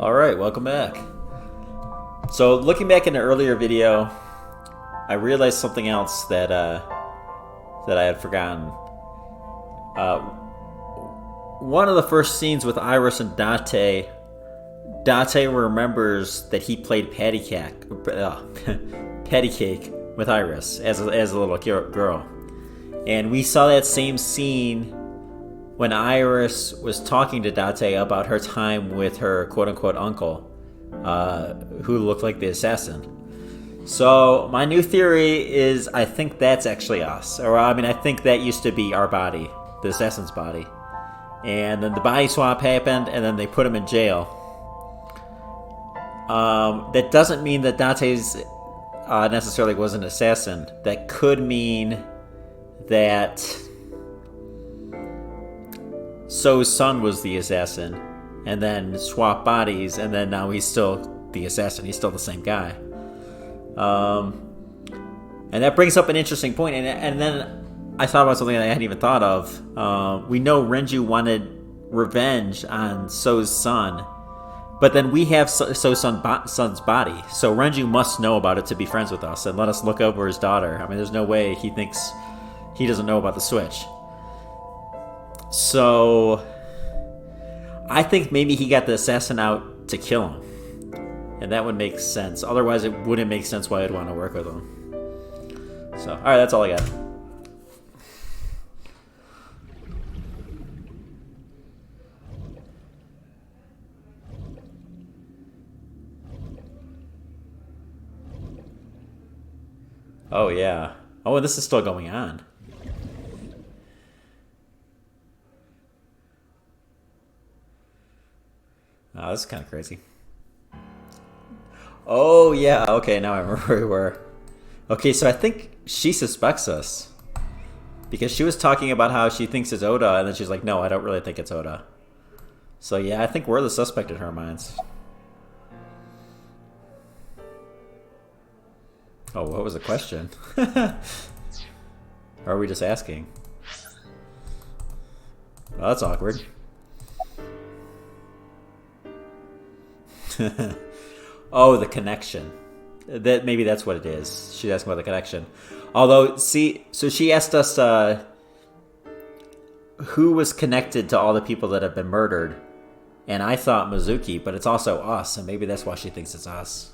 Alright, welcome back. So looking back in the earlier video, I realized something else that I had forgotten. One of the first scenes with Iris and Date remembers that he played patty cake with Iris as a little girl. And we saw that same scene when Iris was talking to Date about her time with her quote-unquote uncle, who looked like the assassin. So my new theory is I think that's actually us. Or I think that used to be our body, the assassin's body. And then the body swap happened, and then they put him in jail. That doesn't mean that Dante's necessarily was an assassin. That could mean that So's son was the assassin, and then swap bodies, and then now he's still the assassin. He's still the same guy. And that brings up an interesting point. And then I thought about something that I hadn't even thought of. We know Renju wanted revenge on So's son, but then we have So's son's body. So Renju must know about it to be friends with us and let us look over his daughter. There's no way he thinks he doesn't know about the switch. So I think maybe he got the assassin out to kill him. And that would make sense. Otherwise, it wouldn't make sense why I'd want to work with him. So, alright, that's all I got. Oh, yeah. Oh, and this is still going on. Oh, this is kind of crazy. Oh, yeah. Okay, now I remember where we were. Okay, so I think she suspects us. Because she was talking about how she thinks it's Oda, and then she's like, no, I don't really think it's Oda. So, yeah, I think we're the suspect in her minds. Oh, what was the question? Or are we just asking? Well, that's awkward. Oh, the connection. Maybe that's what it is. She's asking about the connection. Although, see, so she asked us who was connected to all the people that have been murdered, and I thought Mizuki, but it's also us, and maybe that's why she thinks it's us.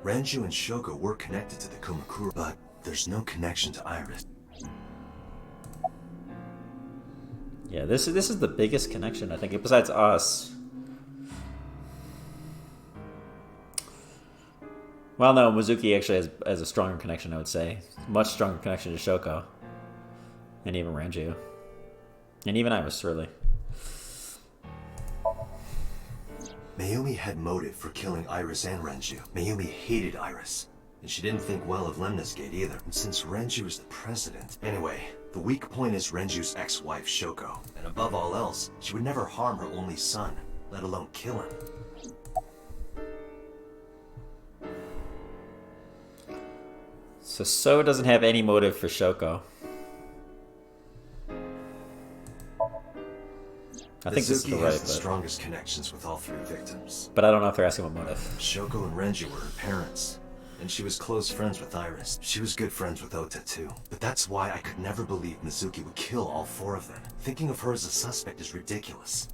Renju and Shoko were connected to the Kumakura, but there's no connection to Iris. Yeah, this is the biggest connection, I think, besides us. Well, no, Mizuki actually has a stronger connection, I would say. Much stronger connection to Shoko. And even Renju. And even Iris, really. Mayumi had motive for killing Iris and Renju. Mayumi hated Iris, and she didn't think well of Lemnis Gate either. And since Renju is the president... Anyway, the weak point is Renju's ex-wife, Shoko. And above all else, she would never harm her only son, let alone kill him. So doesn't have any motive for Shoko. I think this is the right, the strongest connections with all three victims. But I don't know if they're asking about motive. Shoko and Renju were her parents, and she was close friends with Iris. She was good friends with Ota too. But that's why I could never believe Mizuki would kill all four of them. Thinking of her as a suspect is ridiculous.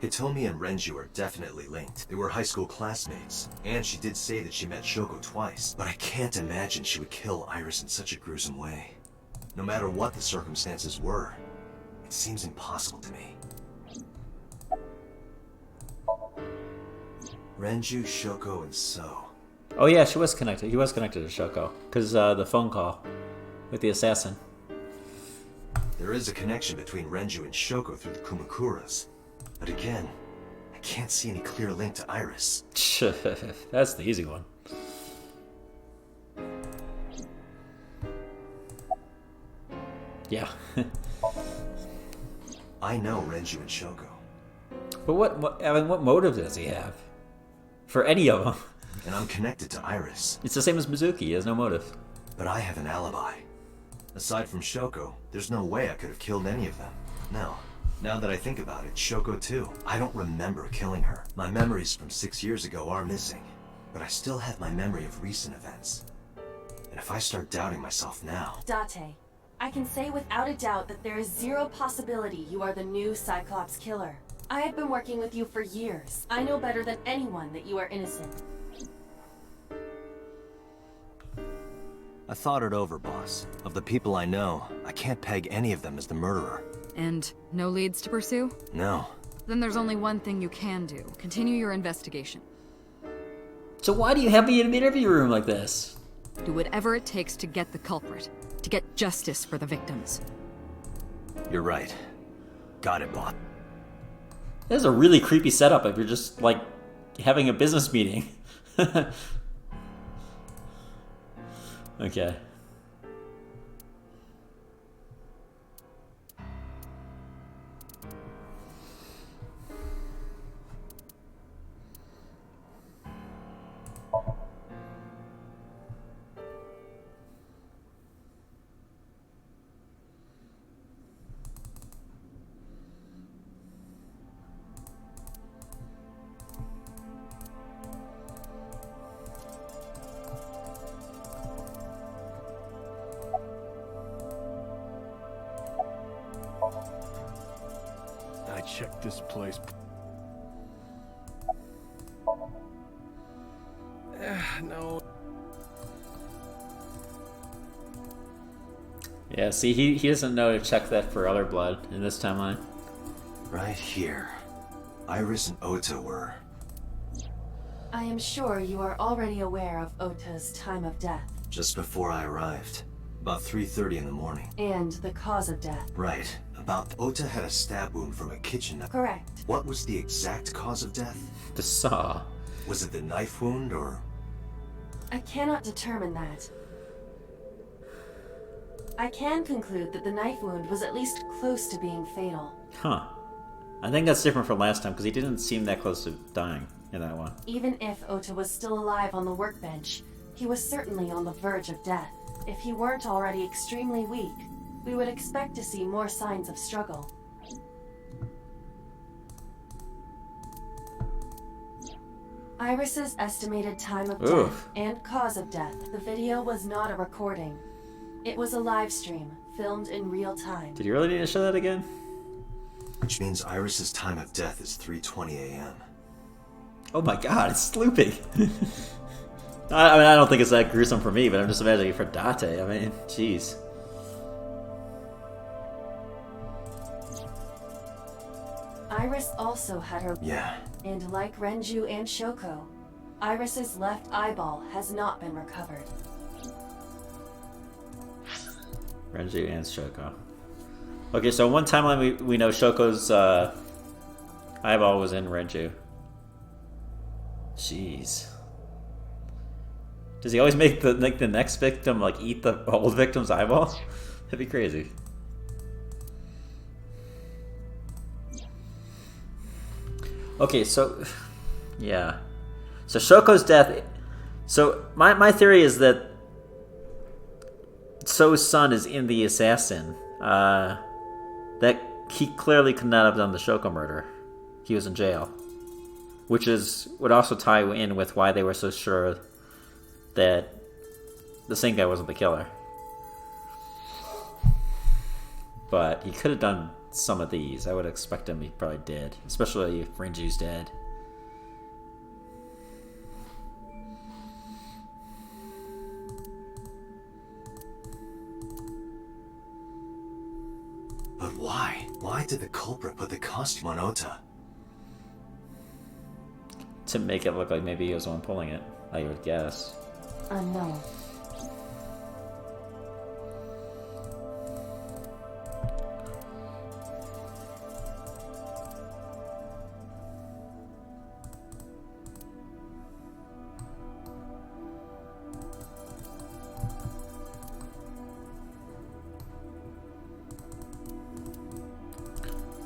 Hitomi and Renju are definitely linked. They were high school classmates, and she did say that she met Shoko twice. But I can't imagine she would kill Iris in such a gruesome way. No matter what the circumstances were, it seems impossible to me. Renju, Shoko, and So. Oh yeah, she was connected. He was connected to Shoko. Because the phone call with the assassin. There is a connection between Renju and Shoko through the Kumakuras. But again, I can't see any clear link to Iris. That's the easy one. Yeah. I know Renju and Shoko. But what motive does he have? For any of them? and I'm connected to Iris. It's the same as Mizuki. He has no motive. But I have an alibi. Aside from Shoko, there's no way I could have killed any of them. No. Now that I think about it, Shoko too. I don't remember killing her. My memories from 6 years ago are missing. But I still have my memory of recent events. And if I start doubting myself now... Date, I can say without a doubt that there is zero possibility you are the new Cyclops killer. I have been working with you for years. I know better than anyone that you are innocent. I thought it over, boss. Of the people I know, I can't peg any of them as the murderer. And no leads to pursue? No. Then there's only one thing you can do. Continue your investigation. So why do you have me in an interview room like this? Do whatever it takes to get the culprit. To get justice for the victims. You're right. Got it, boss. This is a really creepy setup if you're just, like, having a business meeting. Okay. I checked this place. No. Yeah, see, he doesn't know to check that for other blood in this timeline. Right here. Iris and Ota were... I am sure you are already aware of Ota's time of death. just before I arrived. About 3:30 in the morning. And the cause of death. Right. About Ota had a stab wound from a kitchen. Correct. What was the exact cause of death? The saw. Was it the knife wound or... I cannot determine that. I can conclude that the knife wound was at least close to being fatal. Huh. I think that's different from last time, because he didn't seem that close to dying in that one. Even if Ota was still alive on the workbench, he was certainly on the verge of death. If he weren't already extremely weak, we would expect to see more signs of struggle. Iris's estimated time of death and cause of death. The video was not a recording. It was a live stream, filmed in real time. Did you really need to show that again? Which means Iris's time of death is 3:20 a.m. Oh my god, it's looping. I mean, I don't think it's that gruesome for me, but I'm just imagining it for Date. I mean, jeez. Iris also had her... Yeah. And like Renju and Shoko, Iris's left eyeball has not been recovered. Renju and Shoko. Okay, so one timeline we know Shoko's eyeball was in Renju. Jeez. Does he always make the next victim like eat the old victim's eyeball? That'd be crazy. Okay, so yeah. So Shoko's death. So my theory is that So's son is in the assassin. That he clearly could not have done the Shoko murder. He was in jail. Which would also tie in with why they were so sure that the same guy wasn't the killer. But he could have done some of these. I would expect him, he probably did. Especially if Renju's dead. But why? Why did the culprit put the costume on Ota? To make it look like maybe he was the one pulling it, I would guess. Unknown.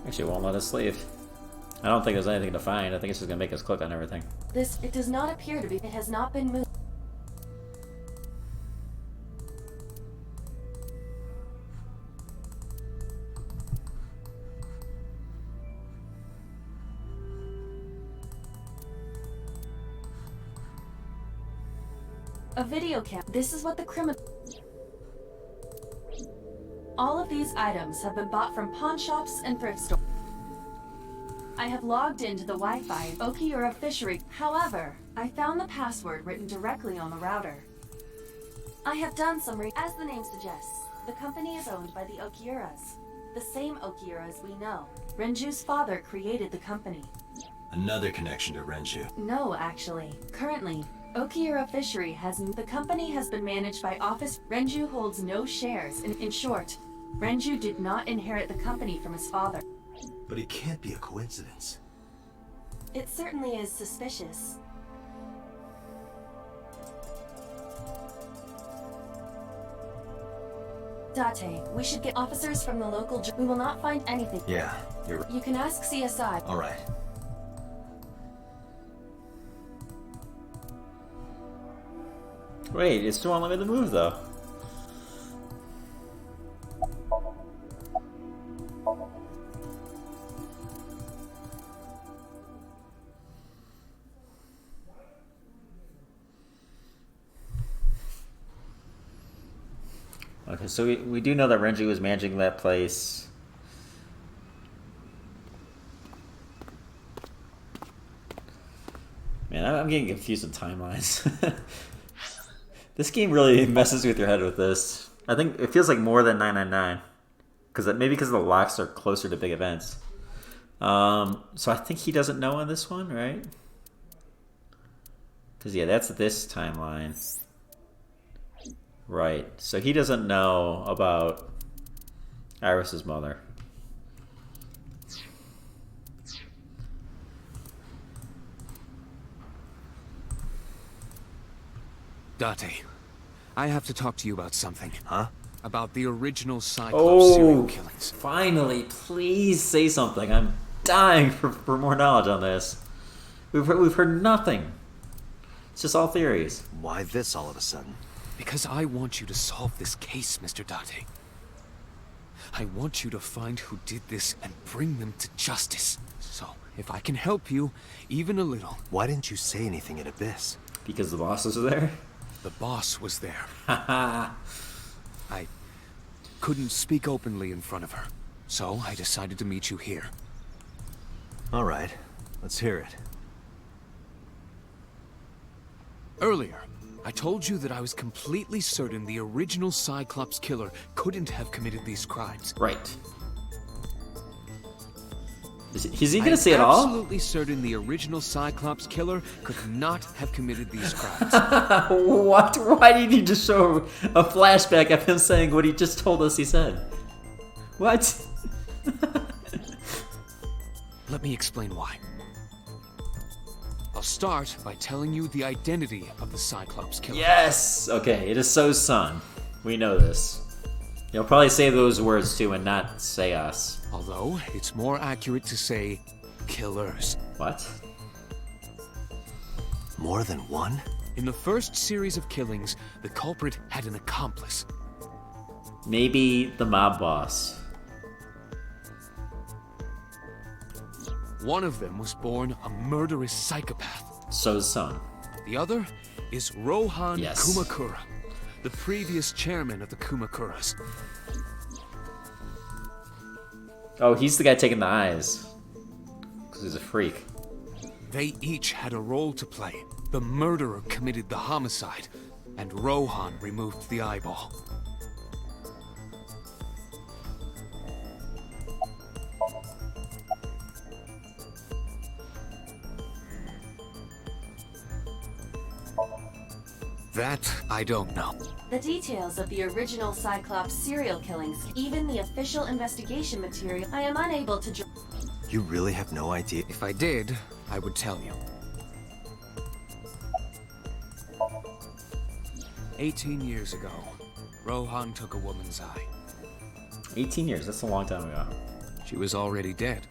Actually, it won't let us leave. I don't think there's anything to find. I think it's just gonna make us click on everything. It does not appear to be. It has not been moved. A video cam. This is what the criminal. All of these items have been bought from pawn shops and thrift stores. I have logged into the Wi-Fi of Okiura Fishery. However, I found the password written directly on the router. I have done some as the name suggests, the company is owned by the Okiuras. The same Okiuras we know. Renju's father created the company. Another connection to Renju. No, actually. Currently, Okiura Fishery the company has been managed by Office. Renju holds no shares. In short, Renju did not inherit the company from his father. But it can't be a coincidence. It certainly is suspicious. Date, we should get officers from the local. We will not find anything. Yeah, you're right. You can ask CSI. All right. Wait, it still won't let me to move though. Okay, so we do know that Renji was managing that place. Man, I'm getting confused with timelines. This game really messes with your head with this. I think it feels like more than 999. Maybe because the locks are closer to big events. So I think he doesn't know on this one, right? Because, yeah, that's this timeline. Right. So he doesn't know about Iris's mother. Date, I have to talk to you about something. Huh? About the original Cyclops serial killings. Finally, please say something. I'm dying for more knowledge on this. We've heard nothing. It's just all theories. Why this all of a sudden? Because I want you to solve this case, Mr. Date. I want you to find who did this and bring them to justice. So, if I can help you, even a little. Why didn't you say anything in Abyss? Because the boss was there? The boss was there. Haha. I couldn't speak openly in front of her, so I decided to meet you here. All right, let's hear it. Earlier, I told you that I was completely certain the original Cyclops killer couldn't have committed these crimes. Right. Is he gonna say it I'm all? absolutely certain the original Cyclops killer could not have committed these crimes. What? Why did he just show a flashback of him saying what he just told us he said? What? Let me explain why. I'll start by telling you the identity of the Cyclops killer. Yes! Okay, it is So's son. We know this. He'll probably say those words too and not say us. Although, it's more accurate to say killers. What? More than one? In the first series of killings, the culprit had an accomplice. Maybe the mob boss. One of them was born a murderous psychopath. So's son. The other is Rohan Yes. Kumakura, the previous chairman of the Kumakuras. Oh, he's the guy taking the eyes. Because he's a freak. They each had a role to play. The murderer committed the homicide, and Rohan removed the eyeball. That I don't know. The details of the original Cyclops serial killings, even the official investigation material, I am unable to. You really have no idea? If I did, I would tell you. 18 years ago, Rohan took a woman's eye. 18 years, that's a long time ago. She was already dead.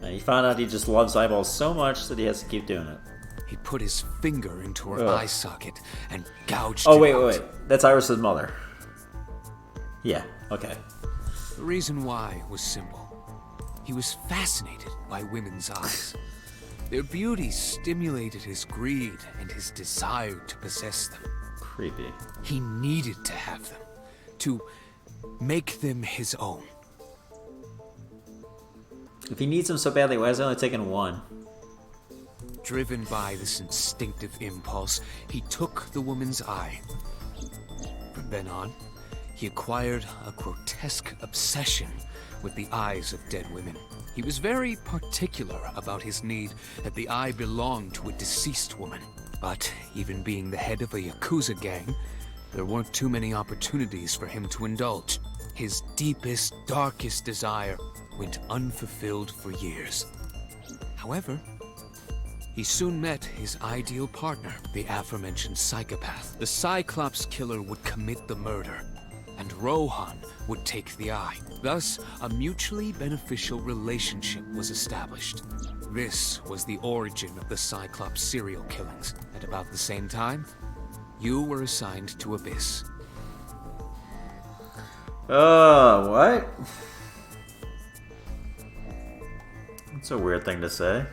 And he found out he just loves eyeballs so much that he has to keep doing it. He put his finger into her Ugh. eye socket and gouged Oh, it wait, out. wait, wait. That's Iris's mother. Yeah, okay. The reason why was simple. He was fascinated by women's eyes. Their beauty stimulated his greed and his desire to possess them. Creepy. He needed to have them, to make them his own. If he needs them so badly, why is he only taking one? Driven by this instinctive impulse, he took the woman's eye. From then on, he acquired a grotesque obsession with the eyes of dead women. He was very particular about his need that the eye belonged to a deceased woman. But even being the head of a Yakuza gang, there weren't too many opportunities for him to indulge. His deepest, darkest desire went unfulfilled for years. However, he soon met his ideal partner, the aforementioned psychopath. The Cyclops killer would commit the murder, and Rohan would take the eye. Thus, a mutually beneficial relationship was established. This was the origin of the Cyclops serial killings. At about the same time, you were assigned to Abyss. What? That's a weird thing to say.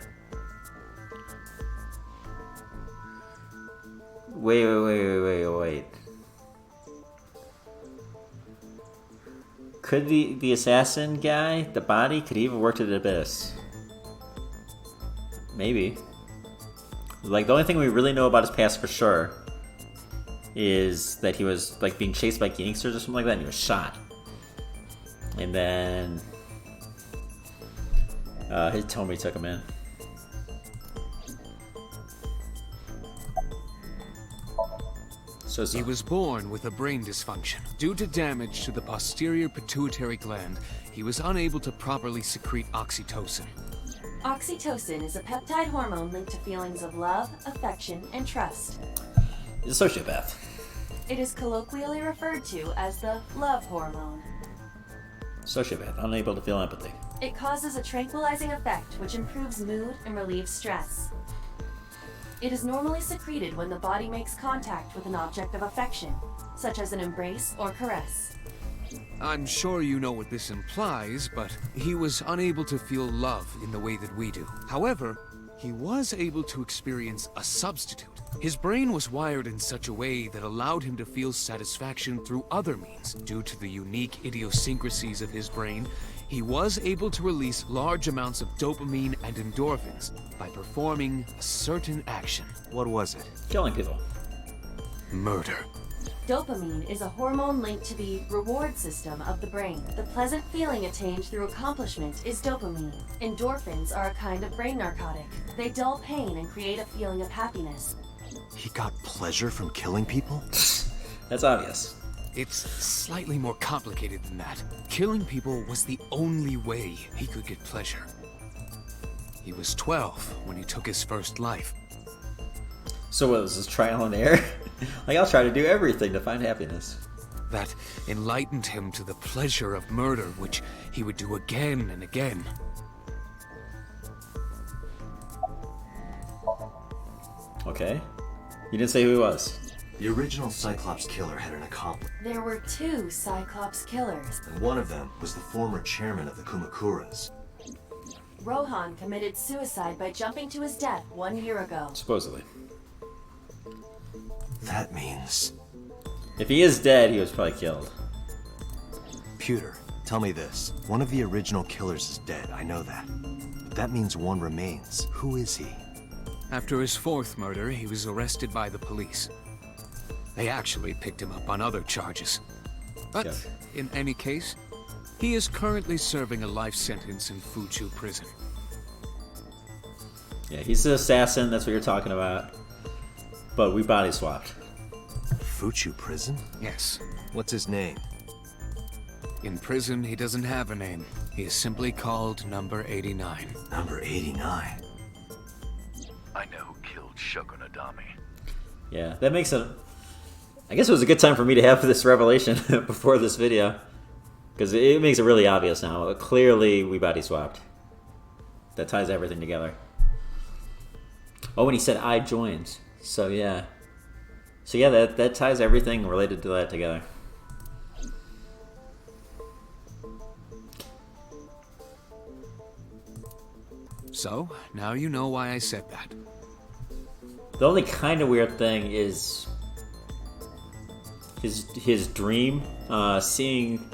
Wait. Could the assassin guy, the body, could he have worked at Abyss? Maybe. Like, the only thing we really know about his past for sure is that he was, like, being chased by gangsters or something like that, and he was shot. And then Hitomi took him in. So He was born with a brain dysfunction. Due to damage to the posterior pituitary gland, he was unable to properly secrete oxytocin. Oxytocin is a peptide hormone linked to feelings of love, affection, and trust. he's a sociopath. It is colloquially referred to as the love hormone. Sociopath, unable to feel empathy. It causes a tranquilizing effect which improves mood and relieves stress. It is normally secreted when the body makes contact with an object of affection, such as an embrace or caress. I'm sure you know what this implies, but he was unable to feel love in the way that we do. However, he was able to experience a substitute. His brain was wired in such a way that allowed him to feel satisfaction through other means. Due to the unique idiosyncrasies of his brain, he was able to release large amounts of dopamine and endorphins by performing a certain action. What was it? Killing people. Murder. Dopamine is a hormone linked to the reward system of the brain. The pleasant feeling attained through accomplishment is dopamine. Endorphins are a kind of brain narcotic. They dull pain and create a feeling of happiness. He got pleasure from killing people? That's obvious. It's slightly more complicated than that. Killing people was the only way he could get pleasure. He was 12 when he took his first life. So what was this, trial and error? Like, I'll try to do everything to find happiness. That enlightened him to the pleasure of murder, which he would do again and again. Okay. You didn't say who he was. The original Cyclops killer had an accomplice, There were two Cyclops killers. and one of them was the former chairman of the Kumakuras. Rohan committed suicide by jumping to his death 1 year ago. Supposedly. That means... If he is dead, he was probably killed. Pewter, tell me this. One of the original killers is dead, I know that. But that means one remains. Who is he? After his fourth murder, he was arrested by the police. They actually picked him up on other charges. But, Yeah. in any case, he is currently serving a life sentence in Fuchu prison. Yeah, he's the assassin, that's what you're talking about. But we body swapped. Fuchu prison? Yes. What's his name? In prison, he doesn't have a name. He is simply called Number 89. Number 89. I know who killed Shogun Adami. Yeah, that makes it... I guess it was a good time for me to have this revelation before this video. Because it makes it really obvious now. Clearly, we body swapped. that ties everything together. Oh, and he said I joined. So yeah. So yeah, that ties everything related to that together. So, now you know why I said that. The only kind of weird thing is his dream, seeing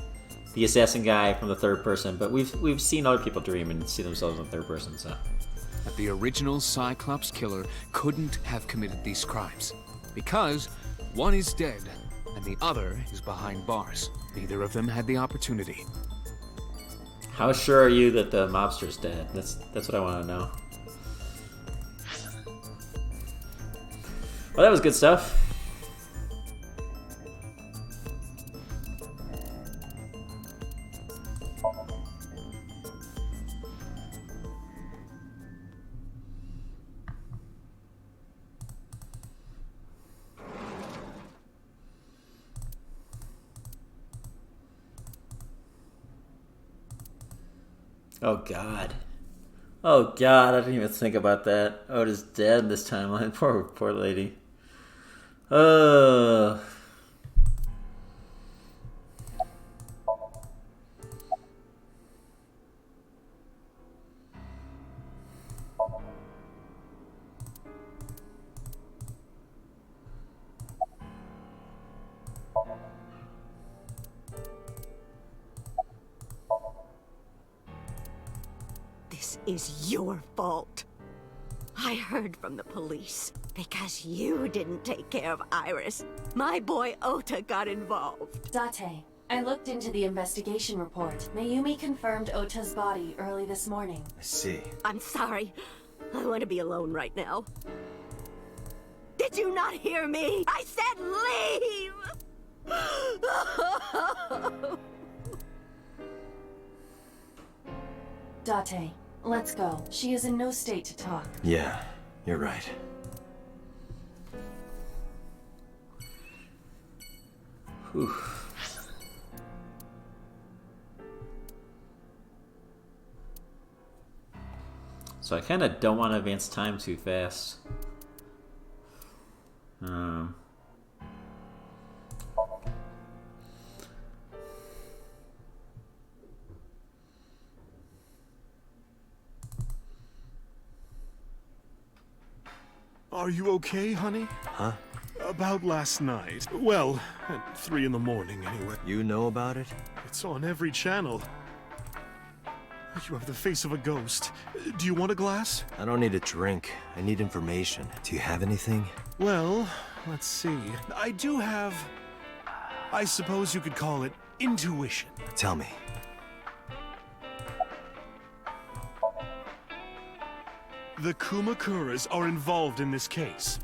the assassin guy from the third person. But we've seen other people dream and see themselves in the third person. So That the original Cyclops killer couldn't have committed these crimes. Because one is dead, and the other is behind bars. Neither of them had the opportunity. how sure are you that the mobster's dead? That's what I want to know. Well, that was good stuff. Oh god. Oh god, I didn't even think about that. Oda's dead in this timeline. Poor lady. This is your fault. I heard from the police. Because you didn't take care of Iris, my boy Ota got involved. Date, I looked into the investigation report. Mayumi confirmed Ota's body early this morning. I see. I'm sorry. I want to be alone right now. Did you not hear me? I said leave! Date, let's go. She is in no state to talk. Yeah, you're right. Whew. So I kind of don't want to advance time too fast. Are you okay, honey? Huh? About last night. Well, at 3 in the morning, anyway. You know about it? It's on every channel. You have the face of a ghost. Do you want a glass? I don't need a drink. I need information. Do you have anything? Well, let's see. I do have... I suppose you could call it intuition. Tell me. The Kumakuras are involved in this case.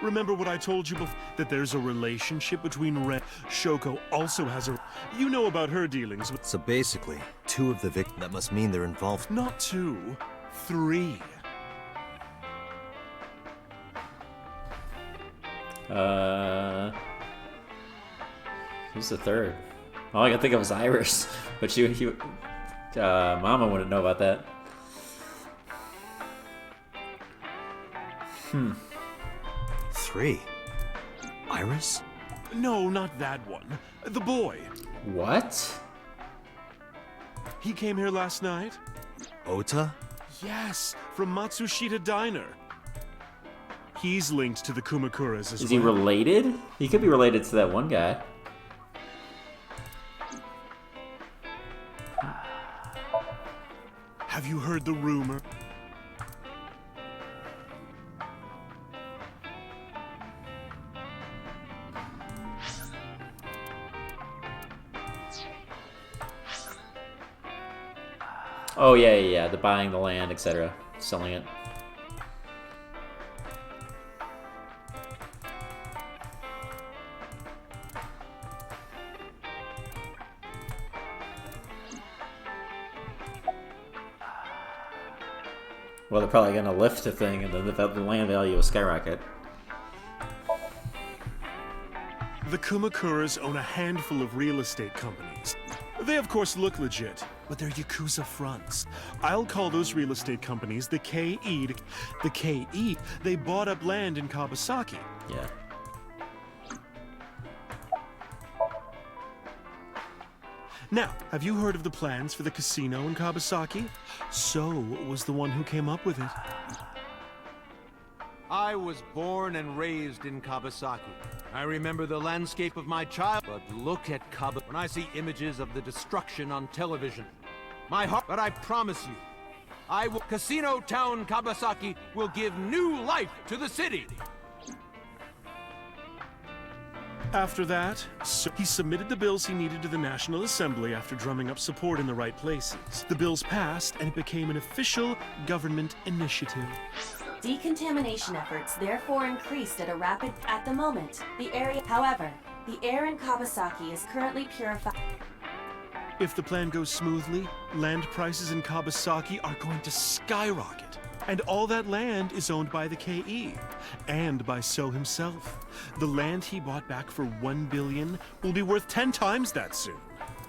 Remember what I told you before? That there's a relationship between Ren... Shoko also has a... You know about her dealings with... So basically, 2 of the victims. That must mean they're involved. Not 2, 3. Who's the third? All I can think of is Iris, but Mama wouldn't know about that. 3? Iris? No, not that one. The boy. What? He came here last night? Ota? Yes, from Matsushita Diner. He's linked to the Kumakuras as well. Is he related? He could be related to that one guy. Have you heard the rumor? Oh yeah, the buying the land, etc., selling it. Well, they're probably gonna lift the thing, and then the land value will skyrocket. The Kumakuras own a handful of real estate companies. They of course look legit, but they're Yakuza fronts. I'll call those real estate companies the KE. The KE, they bought up land in Kawasaki. Yeah. Now, have you heard of the plans for the casino in Kawasaki? So was the one who came up with it. I was born and raised in Kawasaki. I remember the landscape of my child, but look at Kawasaki when I see images of the destruction on television. My heart, but I promise you, Casino Town Kawasaki will give new life to the city. After that, he submitted the bills he needed to the National Assembly after drumming up support in the right places. The bills passed, and it became an official government initiative. Decontamination efforts therefore increased at the moment. However, the air in Kawasaki is currently purified. If the plan goes smoothly, land prices in Kawasaki are going to skyrocket. And all that land is owned by the KE, and by So himself. The land he bought back for $1 billion will be worth 10 times that soon.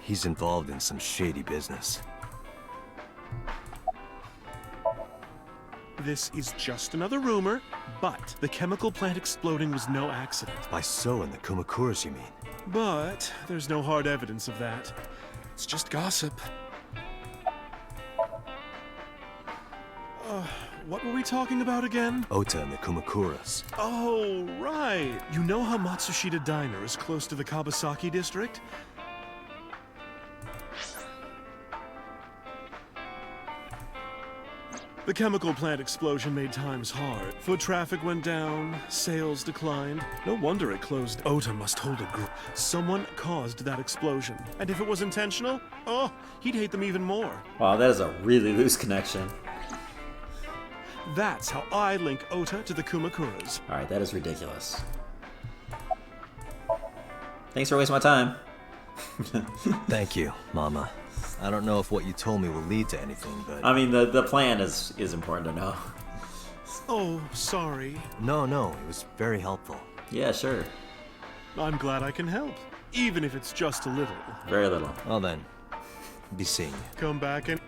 He's involved in some shady business. This is just another rumor, but the chemical plant exploding was no accident. By So and the Kumakuras, you mean? But there's no hard evidence of that. It's just gossip. What were we talking about again? Ota and the Kumakuras. Oh, right. You know how Matsushita Diner is close to the Kawasaki district? The chemical plant explosion made times hard. Foot traffic went down, sales declined. No wonder it closed. Ota must hold a group. Someone caused that explosion. And if it was intentional, oh, he'd hate them even more. Wow, that is a really loose connection. That's how I link Ota to the Kumakuras. Alright, that is ridiculous. Thanks for wasting my time. Thank you, Mama. I don't know if what you told me will lead to anything, but... I mean, the plan is important to know. Oh, sorry. No, it was very helpful. Yeah, sure. I'm glad I can help, even if it's just a little. Very little. Well then, be seeing you. Come back and...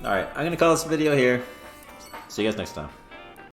Alright, I'm gonna call this video here. See you guys next time.